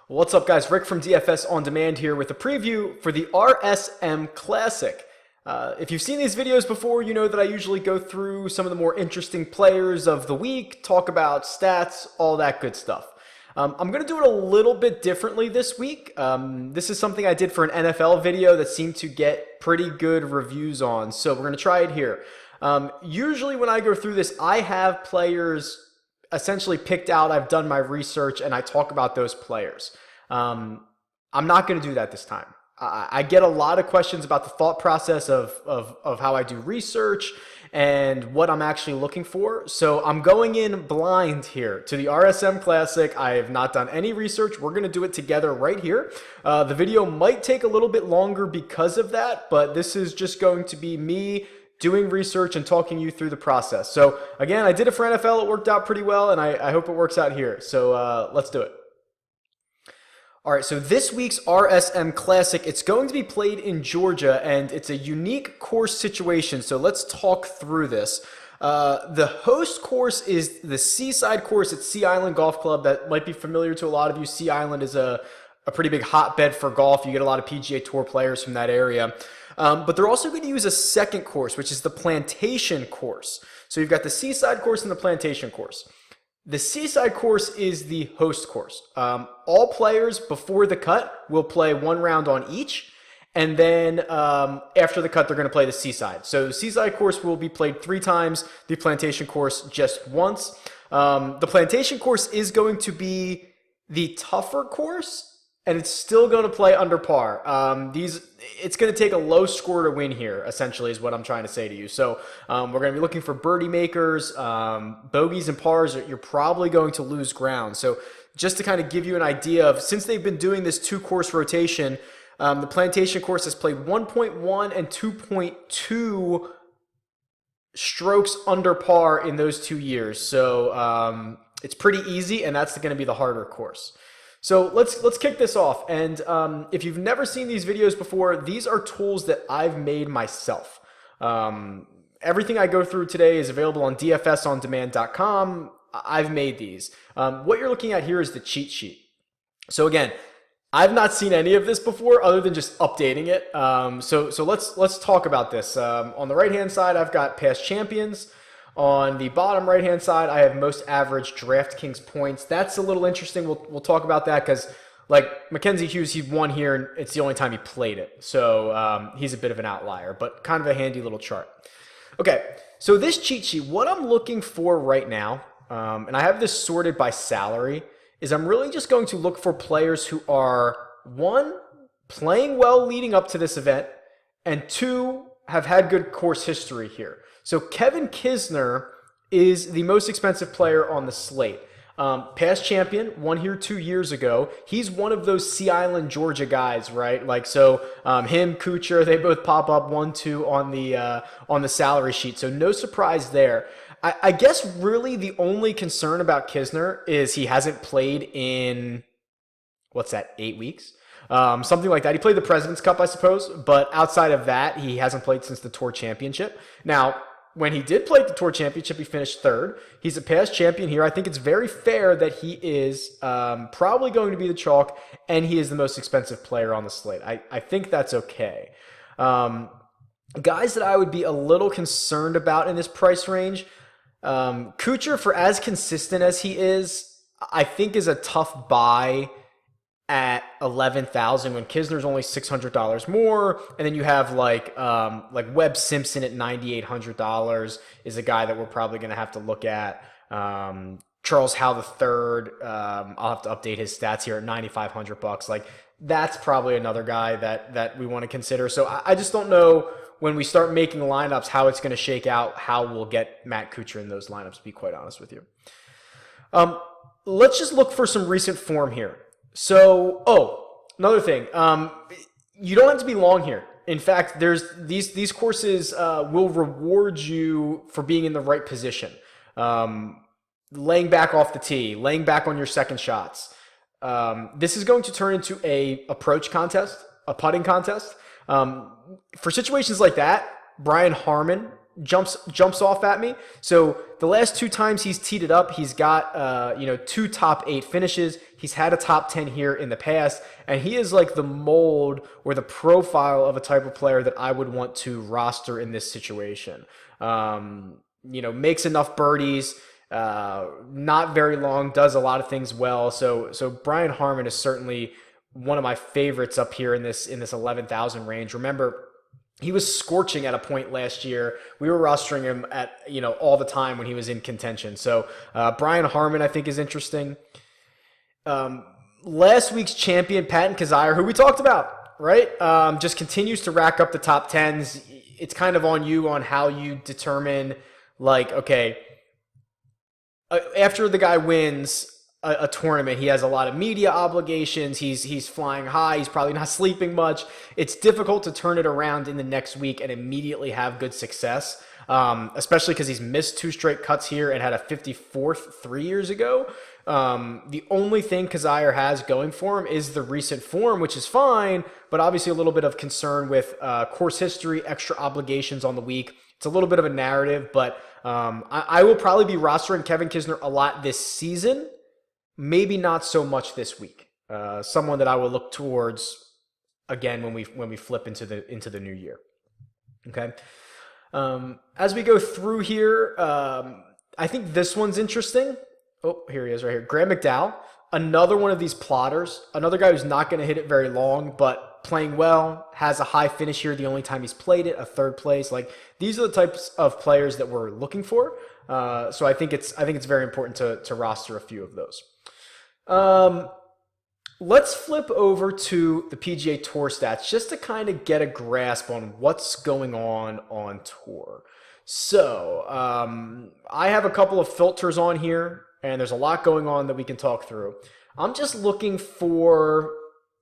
What's up, guys? Rick from DFS On Demand here with a preview for the RSM Classic. If you've seen these videos before, you know that I usually go through some of the more interesting players of the week, talk about stats, all that good stuff. I'm going to do it a little bit differently this week. This is something I did for an NFL video that seemed to get pretty good reviews on, so we're going to try it here. Usually when I go through this, I have players essentially picked out, I've done my research, and I talk about those players. I'm not going to do that this time. I get a lot of questions about the thought process of how I do research and what I'm actually looking for. So I'm going in blind here to the RSM Classic. I have not done any research. We're going to do it together right here. The video might take a little bit longer because of that, but this is just going to be me doing research and talking you through the process. So again, I did it for NFL. It worked out pretty well, and I hope it works out here. So let's do it. All right, so this week's RSM Classic, it's going to be played in Georgia, and it's a unique course situation. So let's talk through this. The host course is the Seaside course at Sea Island Golf Club. That might be familiar to a lot of you. Sea Island is a pretty big hotbed for golf. You get a lot of PGA Tour players from that area. But they're also going to use a second course, which is the Plantation course. So you've got the Seaside course and the Plantation course. The Seaside course is the host course. All players before the cut will play one round on each. And then after the cut, they're going to play the Seaside. So the Seaside course will be played 3 times. The Plantation course just once. The Plantation course is going to be the tougher course, and it's still going to play under par. It's going to take a low score to win here, essentially, is what I'm trying to say to you. So we're going to be looking for birdie makers, bogeys and pars. You're probably going to lose ground. So just to kind of give you an idea of, since they've been doing this 2-course rotation, the Plantation course has played 1.1 and 2.2 strokes under par in those 2 years. So it's pretty easy, and that's going to be the harder course. So let's kick this off. And if you've never seen these videos before, these are tools that I've made myself. Everything I go through today is available on dfsondemand.com. I've made these. What you're looking at here is the cheat sheet. So again, I've not seen any of this before other than just updating it. So let's talk about this. On the right-hand side, I've got past champions. On the bottom right-hand side, I have most average DraftKings points. That's a little interesting. We'll talk about that because, like, Mackenzie Hughes, he won here, and it's the only time he played it. So he's a bit of an outlier, but kind of a handy little chart. Okay, so this cheat sheet, what I'm looking for right now, and I have this sorted by salary, is I'm really just going to look for players who are, 1, playing well leading up to this event, and 2, have had good course history here. So Kevin Kisner is the most expensive player on the slate. Past champion, won here 2 years ago. He's one of those Sea Island, Georgia guys, right? Like, so him, Kuchar, they both pop up 1, 2 on the salary sheet. So no surprise there. I guess really the only concern about Kisner is he hasn't played in, what's that, 8 weeks? Something like that. He played the President's Cup, I suppose, but outside of that, he hasn't played since the Tour Championship. Now, when he did play the Tour Championship, he finished 3rd. He's a past champion here. I think it's very fair that he is probably going to be the chalk, and he is the most expensive player on the slate. I think that's okay. Guys that I would be a little concerned about in this price range, Kuchar, for as consistent as he is, I think is a tough buy at $11,000 when Kisner's only $600 more, and then you have like Webb Simpson at $9,800 is a guy that we're probably going to have to look at. Charles Howell III, I'll have to update his stats here at $9,500. Like, that's probably another guy that we want to consider. So I just don't know when we start making lineups how it's going to shake out, how we'll get Matt Kuchar in those lineups, to be quite honest with you. Let's just look for some recent form here. So, another thing, you don't have to be long here. In fact, there's these courses will reward you for being in the right position. Laying back off the tee, laying back on your second shots. This is going to turn into a approach contest, a putting contest. For situations like that, Brian Harman jumps off at me. So the last 2 times he's teed it up, he's got 2 top 8 finishes. He's had a top 10 here in the past, and he is like the mold or the profile of a type of player that I would want to roster in this situation. Makes enough birdies, not very long, does a lot of things well. So Brian Harman is certainly one of my favorites up here in this 11,000 range. Remember, he was scorching at a point last year. We were rostering him at all the time when he was in contention. So Brian Harman, I think, is interesting. Last week's champion, Patton Kizzire, who we talked about, right? Just continues to rack up the top 10s. It's kind of on you on how you determine, like, okay, after the guy wins a tournament, he has a lot of media obligations. He's flying high. He's probably not sleeping much. It's difficult to turn it around in the next week and immediately have good success, especially because he's missed 2 straight cuts here and had a 54th 3 years ago. The only thing Kizzire has going for him is the recent form, which is fine, but obviously a little bit of concern with course history, extra obligations on the week. It's a little bit of a narrative, but I will probably be rostering Kevin Kisner a lot this season. Maybe not so much this week. Someone that I will look towards again when we flip into the new year. Okay. As we go through here, I think this one's interesting. Oh, here he is right here. Graham McDowell, another one of these plotters, another guy who's not going to hit it very long, but playing well, has a high finish here the only time he's played it, a 3rd place. Like, these are the types of players that we're looking for. So I think it's very important to roster a few of those. Let's flip over to the PGA Tour stats just to kind of get a grasp on what's going on tour. So I have a couple of filters on here, and there's a lot going on that we can talk through. I'm just looking for,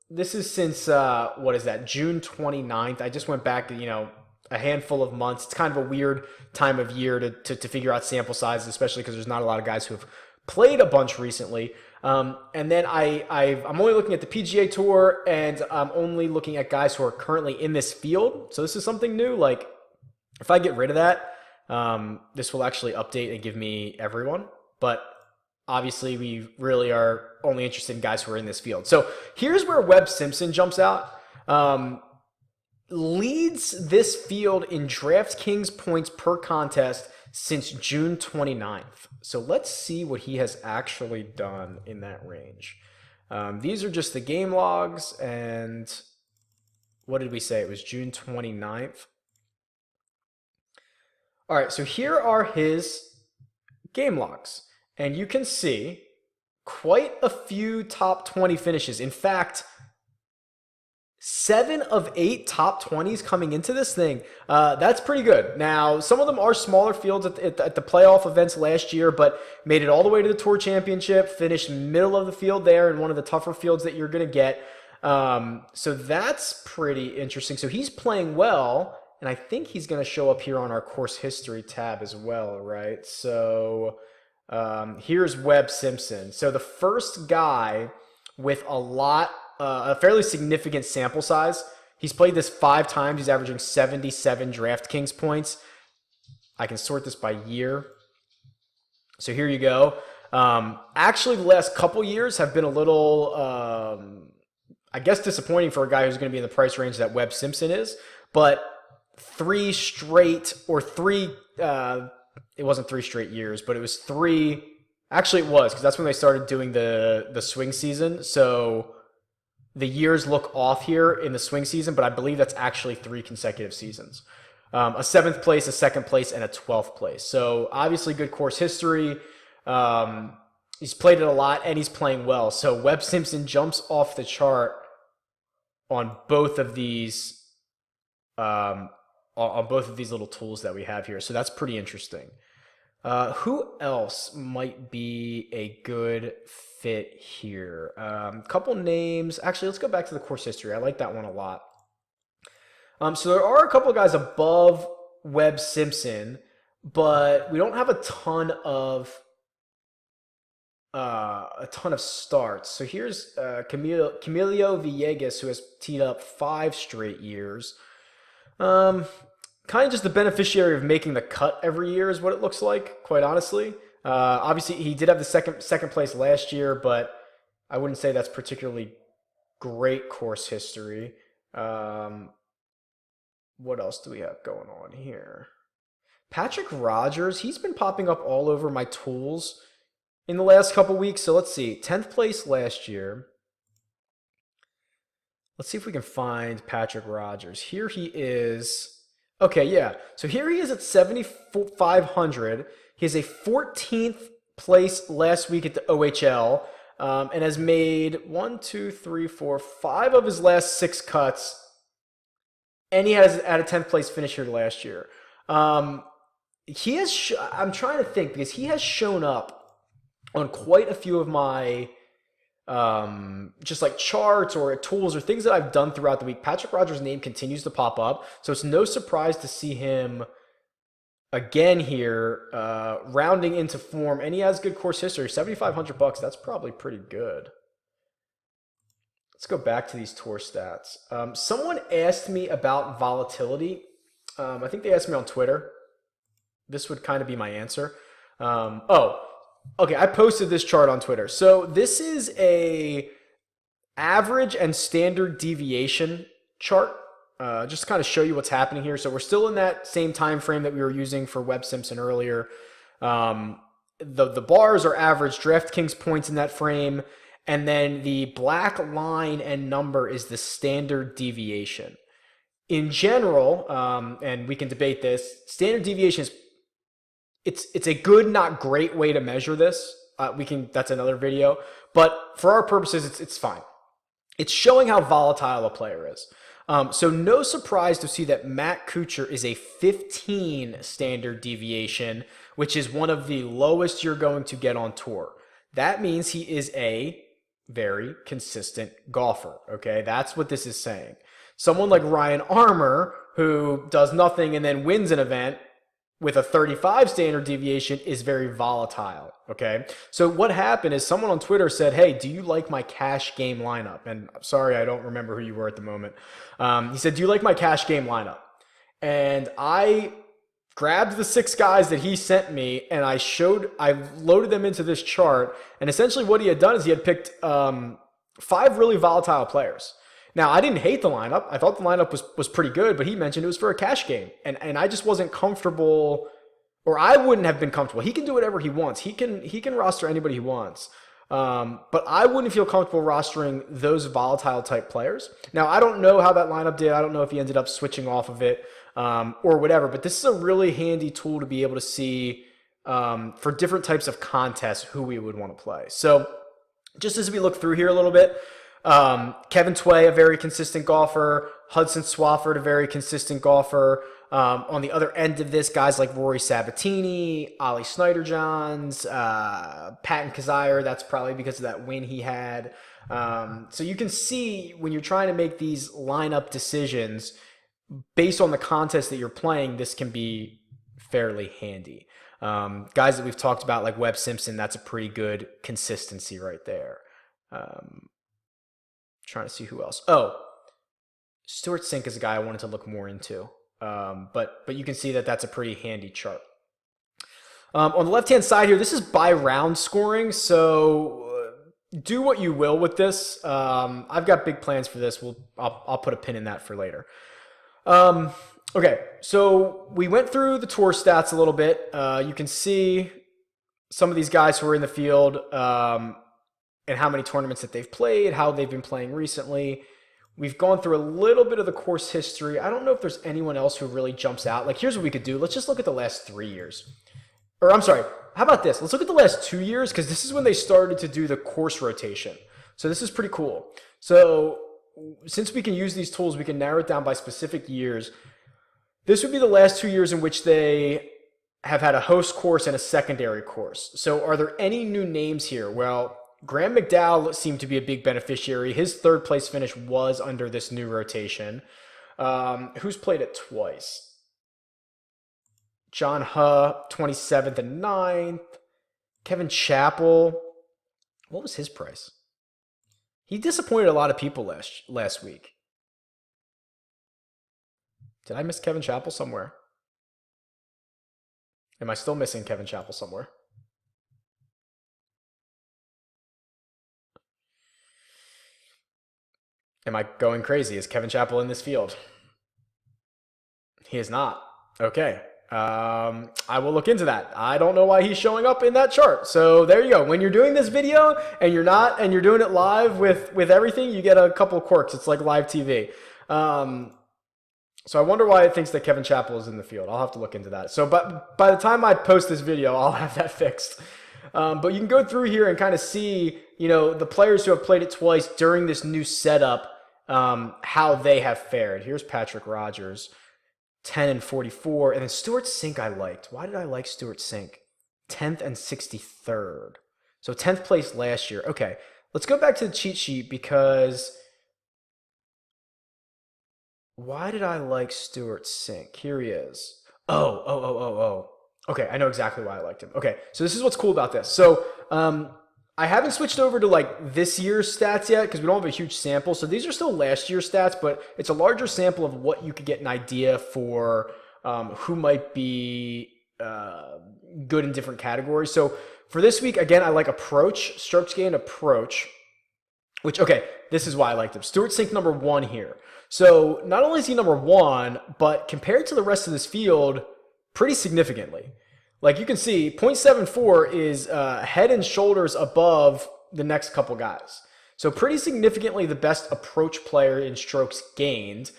this is since, June 29th. I just went back, a handful of months. It's kind of a weird time of year to figure out sample sizes, especially because there's not a lot of guys who have played a bunch recently. And then I'm only looking at the PGA Tour, and I'm only looking at guys who are currently in this field. So this is something new. Like, if I get rid of that, this will actually update and give me everyone. But obviously, we really are only interested in guys who are in this field. So here's where Webb Simpson jumps out. Leads this field in DraftKings points per contest since June 29th. So let's see what he has actually done in that range. These are just the game logs, and what did we say? It was June 29th. All right, so here are his game logs, and you can see quite a few top 20 finishes. In fact, 7 of 8 top 20s coming into this thing. That's pretty good. Now, some of them are smaller fields at the playoff events last year, but made it all the way to the Tour Championship, finished middle of the field there in one of the tougher fields that you're going to get. So that's pretty interesting. So he's playing well, and I think he's going to show up here on our course history tab as well, right? So here's Webb Simpson. So the first guy with a fairly significant sample size. He's played this 5 times. He's averaging 77 DraftKings points. I can sort this by year. So here you go. Actually, the last couple years have been a little, I guess, disappointing for a guy who's going to be in the price range that Webb Simpson is. But 3 straight, or 3, it wasn't 3 straight years, but it was 3. Actually, it was, because that's when they started doing the swing season. So the years look off here in the swing season, but I believe that's actually 3 consecutive seasons. A 7th place, a 2nd place, and a 12th place. So obviously good course history. He's played it a lot, and he's playing well. So Webb Simpson jumps off the chart on both of these little tools that we have here. So that's pretty interesting. Who else might be a good fit here? Couple names. Actually, let's go back to the course history. I like that one a lot. So there are a couple of guys above Webb Simpson, but we don't have a ton of starts. So here's Camilo Villegas, who has teed up 5 straight years. kind of just the beneficiary of making the cut every year is what it looks like, quite honestly. Obviously, he did have the second place last year, but I wouldn't say that's particularly great course history. What else do we have going on here? Patrick Rogers, he's been popping up all over my tools in the last couple weeks. So let's see, 10th place last year. Let's see if we can find Patrick Rogers. Here he is. Okay, yeah. So here he is at 7,500. He has a 14th place last week at the OHL, and has made 1, 2, 3, 4, 5 of his last 6 cuts. And he has at a 10th place finish here last year. He has. I'm trying to think because he has shown up on quite a few of my just like charts or tools or things that I've done throughout the week. Patrick Rogers' name continues to pop up, so it's no surprise to see him again here, rounding into form, and he has good course history. $7,500. That's probably pretty good. Let's go back to these tour stats. Someone asked me about volatility. I think they asked me on Twitter. This would kind of be my answer. Okay, I posted this chart on Twitter. So this is a average and standard deviation chart. Just to kind of show you what's happening here. So we're still in that same time frame that we were using for Webb Simpson earlier. The bars are average DraftKings points in that frame, and then the black line and number is the standard deviation. In general, and we can debate this, standard deviation is it's a good, not great way to measure this. That's another video, but for our purposes, it's fine. It's showing how volatile a player is. So no surprise to see that Matt Kuchar is a 15 standard deviation, which is one of the lowest you're going to get on tour. That means he is a very consistent golfer. Okay, that's what this is saying. Someone like Ryan Armour, who does nothing and then wins an event with a 35 standard deviation, is very volatile, okay? So what happened is someone on Twitter said, hey, do you like my cash game lineup? And I'm sorry, I don't remember who you were at the moment. He said, do you like my cash game lineup? And I grabbed the 6 guys that he sent me, and I loaded them into this chart. And essentially what he had done is he had picked 5 really volatile players. Now, I didn't hate the lineup. I thought the lineup was pretty good, but he mentioned it was for a cash game. And I just wasn't comfortable, or I wouldn't have been comfortable. He can do whatever he wants. He can roster anybody he wants. But I wouldn't feel comfortable rostering those volatile type players. Now, I don't know how that lineup did. I don't know if he ended up switching off of it or whatever. But this is a really handy tool to be able to see for different types of contests who we would want to play. So just as we look through here a little bit, Kevin Tway, a very consistent golfer. Hudson Swafford, a very consistent golfer. On the other end of this, guys like Rory Sabatini, Ollie Snyder-Johns, Patton Kizzire. That's probably because of that win he had. So you can see when you're trying to make these lineup decisions based on the contest that you're playing, this can be fairly handy. Guys that we've talked about like Webb Simpson, that's a pretty good consistency right there. Trying to see who else. Oh, Stuart Sink is a guy I wanted to look more into. But you can see that that's a pretty handy chart. On the left-hand side here, this is by round scoring. So do what you will with this. I've got big plans for this. I'll put a pin in that for later. Okay, so we went through the tour stats a little bit. You can see some of these guys who are in the field, and how many tournaments that they've played, how they've been playing recently. We've gone through a little bit of the course history. I don't know if there's anyone else who really jumps out. Like, here's what we could do. Let's just look at the last 3 years. Or I'm sorry, how about this? Let's look at the last 2 years, because this is when they started to do the course rotation. So this is pretty cool. So since we can use these tools, we can narrow it down by specific years. This would be the last 2 years in which they have had a host course and a secondary course. So are there any new names here? Well, Graham McDowell seemed to be a big beneficiary. His 3rd place finish was under this new rotation. Who's played it twice? John Huh, 27th and 9th. Kevin Chappell. What was his price? He disappointed a lot of people last week. Did I miss Kevin Chappell somewhere? Am I still missing Kevin Chappell somewhere? Am I going crazy? Is Kevin Chappell in this field? He is not. Okay. I will look into that. I don't know why he's showing up in that chart. So there you go. When you're doing this video and you're doing it live with everything, you get a couple of quirks. It's like live TV. So I wonder why it thinks that Kevin Chappell is in the field. I'll have to look into that. So, but by the time I post this video, I'll have that fixed. But you can go through here and kind of see, the players who have played it twice during this new setup, how they have fared. Here's Patrick Rogers, 10 and 44, and then Stuart Sink I liked. Why did I like Stuart Sink? 10th and 63rd. So 10th place last year. Okay, let's go back to the cheat sheet because why did I like Stuart Sink? Here he is. Oh. Okay, I know exactly why I liked him. Okay, so this is what's cool about this. So I haven't switched over to like this year's stats yet because we don't have a huge sample. So these are still last year's stats, but it's a larger sample of what you could get an idea for who might be good in different categories. So for this week, again, I like approach, strokes gained approach, which, okay, this is why I liked him. Stuart Sink number 1 here. So not only is he number 1, but compared to the rest of this field, pretty significantly. Like you can see, 0.74 is head and shoulders above the next couple guys. So pretty significantly the best approach player in strokes gained.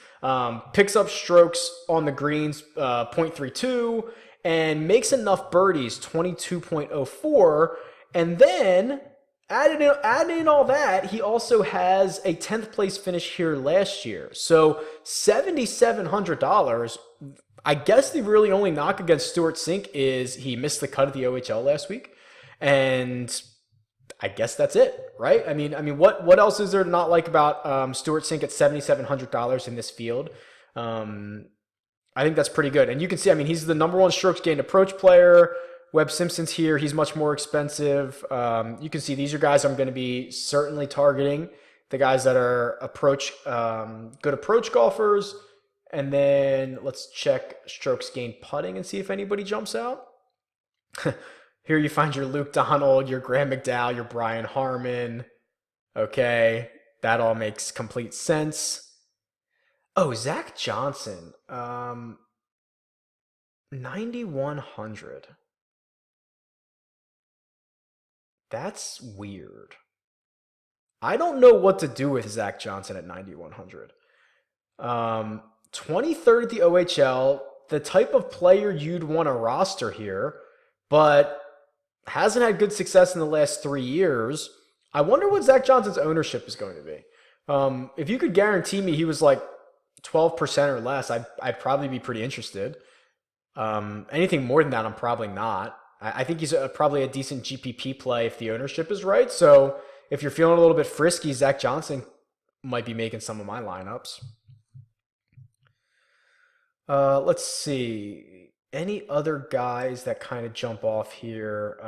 Picks up strokes on the greens, 0.32, and makes enough birdies, 22.04. And then, adding in all that, he also has a 10th place finish here last year. So $7,700. I guess the really only knock against Stuart Sink is he missed the cut at the OHL last week, and I guess that's it, right? I mean, what else is there to not like about Stuart Sink at $7,700 in this field? I think that's pretty good, and you can see, he's the number 1 strokes gained approach player. Webb Simpson's here; he's much more expensive. You can see these are guys I'm going to be certainly targeting, the guys that are good approach golfers. And then let's check strokes gained putting and see if anybody jumps out. Here you find your Luke Donald, your Graham McDowell, your Brian Harmon. Okay, that all makes complete sense. Oh, Zach Johnson, 9,100. That's weird. I don't know what to do with Zach Johnson at 9,100. 23rd at the OHL, the type of player you'd want to roster here, but hasn't had good success in the last 3 years. I wonder what Zach Johnson's ownership is going to be. If you could guarantee me he was like 12% or less, I'd probably be pretty interested. Anything more than that, I'm probably not. I think he's probably a decent GPP play if the ownership is right. So if you're feeling a little bit frisky, Zach Johnson might be making some of my lineups. Let's see. Any other guys that kind of jump off here?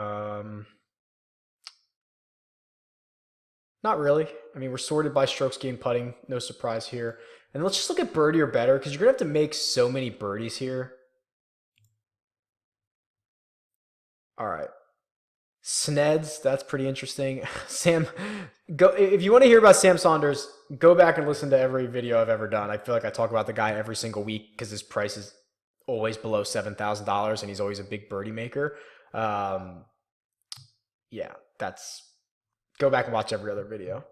Not really. We're sorted by strokes gained putting. No surprise here. And let's just look at birdie or better because you're going to have to make so many birdies here. All right. Sneds, that's pretty interesting. Sam, if you want to hear about Sam Saunders, go back and listen to every video I've ever done. I feel like I talk about the guy every single week because his price is always below $7,000 and he's always a big birdie maker. Yeah, go back and watch every other video.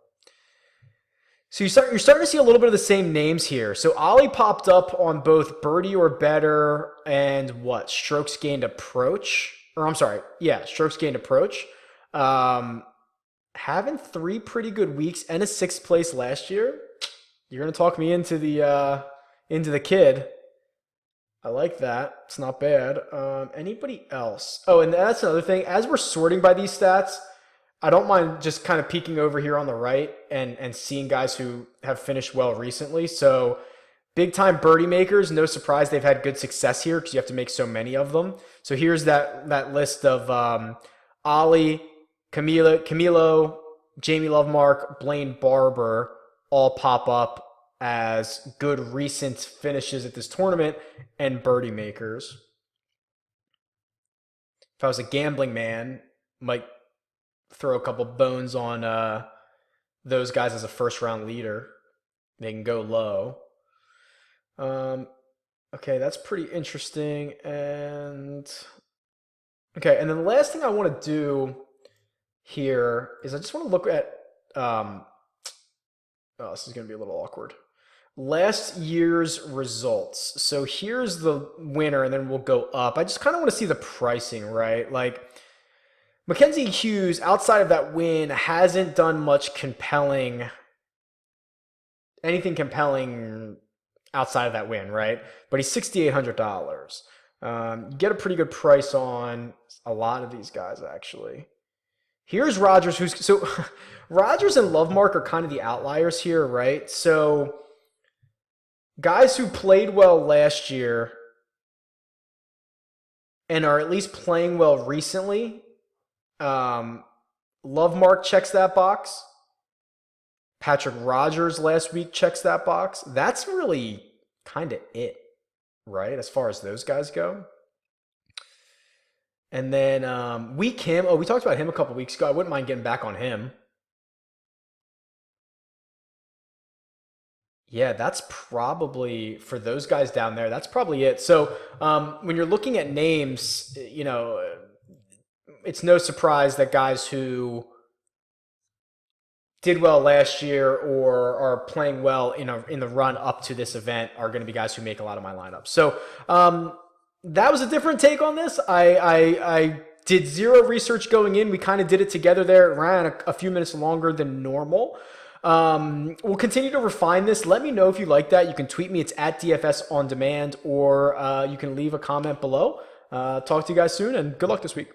So you're starting to see a little bit of the same names here. So Ollie popped up on both birdie or better and strokes gained approach. Or I'm sorry, yeah, strokes gained approach. Having 3 pretty good weeks and a 6th place last year. You're gonna talk me into the kid. I like that. It's not bad. Anybody else? Oh, and that's another thing. As we're sorting by these stats, I don't mind just kind of peeking over here on the right and seeing guys who have finished well recently. So big time birdie makers, no surprise they've had good success here because you have to make so many of them. So here's that list of Ollie, Camilo, Jamie Lovemark, Blaine Barber all pop up as good recent finishes at this tournament and birdie makers. If I was a gambling man, might throw a couple bones on those guys as a first round leader. They can go low. Okay, that's pretty interesting. And okay, and then the last thing I want to do here is I just want to look at oh, this is going to be a little awkward. Last year's results. So here's the winner, and then we'll go up. I just kind of want to see the pricing, right? Like Mackenzie Hughes, outside of that win, hasn't done much compelling, anything compelling outside of that win, right? But he's $6,800. You get a pretty good price on a lot of these guys, actually. Here's Rogers, so Rogers and Lovemark are kind of the outliers here, right? So guys who played well last year and are at least playing well recently, Lovemark checks that box. Patrick Rogers last week checks that box. That's really kind of it, right, as far as those guys go. And then we talked about him a couple weeks ago. I wouldn't mind getting back on him. Yeah, that's probably, for those guys down there, that's probably it. So when you're looking at names, it's no surprise that guys who did well last year or are playing well in the run up to this event are going to be guys who make a lot of my lineups. So that was a different take on this. I did zero research going in. We kind of did it together there. It ran a few minutes longer than normal. We'll continue to refine this. Let me know if you like that. You can tweet me. It's at DFS on demand, or you can leave a comment below. Talk to you guys soon, and good luck this week.